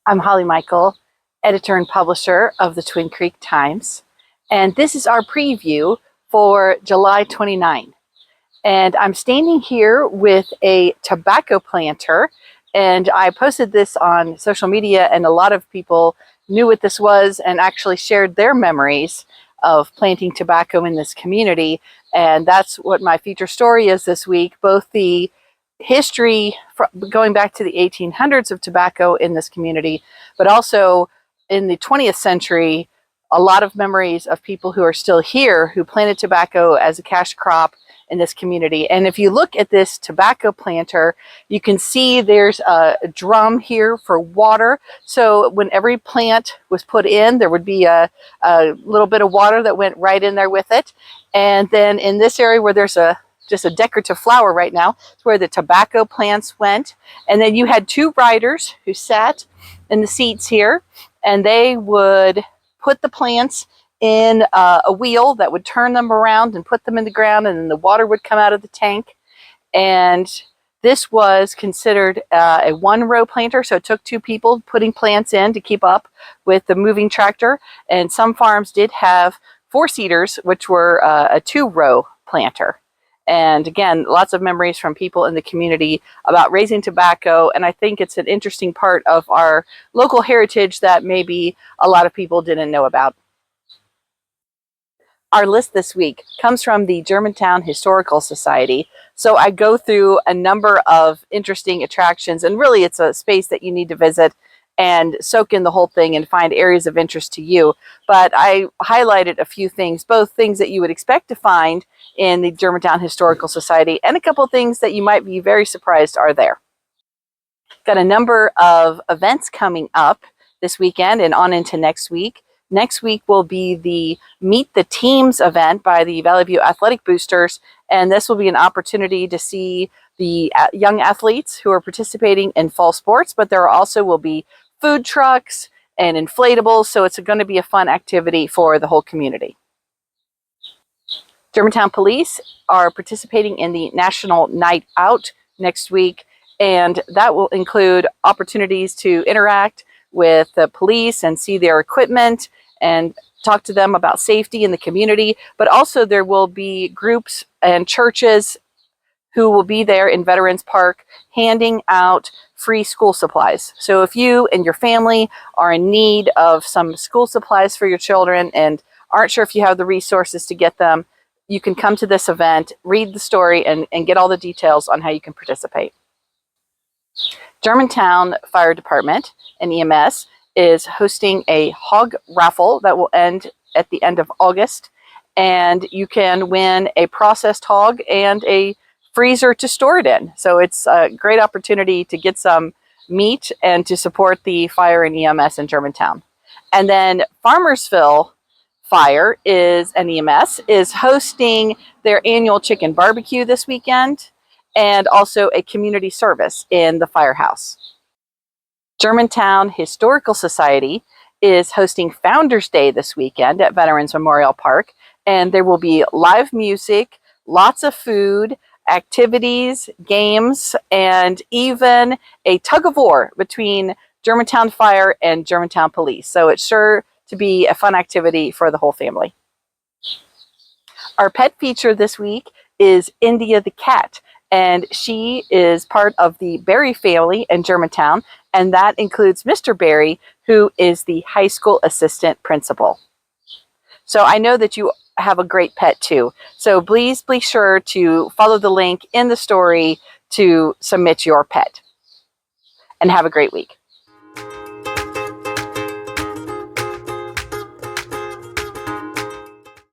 I'm Holly Michael, editor and publisher of the Twin Creek Times, and this is our preview for July 29. And I'm standing here with a tobacco planter, and I posted this on social media, and a lot of people knew what this was and actually shared their memories of planting tobacco in this community. And that's what my feature story is this week, both the history going back to the 1800s of tobacco in this community, but also in the 20th century, a lot of memories of people who are still here who planted tobacco as a cash crop in this community. And if you look at this tobacco planter, you can see there's a drum here for water. So when every plant was put in, there would be a little bit of water that went right in there with it. And then in this area where there's just a decorative flower right now, it's where the tobacco plants went. And then you had two riders who sat in the seats here, and they would put the plants in a wheel that would turn them around and put them in the ground, and then the water would come out of the tank. And this was considered a one-row planter, so it took two people putting plants in to keep up with the moving tractor. And some farms did have four-seaters, which were a two-row planter. And again, lots of memories from people in the community about raising tobacco. And I think it's an interesting part of our local heritage that maybe a lot of people didn't know about. Our list this week comes from the Germantown Historical Society. So I go through a number of interesting attractions, and really it's a space that you need to visit and soak in the whole thing and find areas of interest to you. But I highlighted a few things, both things that you would expect to find in the Germantown Historical Society and a couple things that you might be very surprised are there. Got a number of events coming up this weekend and on into next week. Next week will be the Meet the Teams event by the Valley View Athletic Boosters, and this will be an opportunity to see the young athletes who are participating in fall sports, but there also will be food trucks and inflatables, so it's going to be a fun activity for the whole community. Germantown Police are participating in the National Night Out next week, and that will include opportunities to interact with the police and see their equipment and talk to them about safety in the community. But also there will be groups and churches who will be there in Veterans Park handing out free school supplies. So if you and your family are in need of some school supplies for your children and aren't sure if you have the resources to get them, you can come to this event, read the story, and get all the details on how you can participate. Germantown Fire Department and EMS is hosting a hog raffle that will end at the end of August, and you can win a processed hog and a freezer to store it in. So it's a great opportunity to get some meat and to support the fire and EMS in Germantown. And then Farmersville Fire and EMS is hosting their annual chicken barbecue this weekend, and also a community service in the firehouse. Germantown Historical Society is hosting Founders Day this weekend at Veterans Memorial Park, and there will be live music, lots of food, activities, games, and even a tug of war between Germantown Fire and Germantown Police. So it's sure to be a fun activity for the whole family. Our pet feature this week is India the cat, and she is part of the Berry family in Germantown, and that includes Mr. Berry, who is the high school assistant principal. So I know that you have a great pet too. So please be sure to follow the link in the story to submit your pet. And have a great week.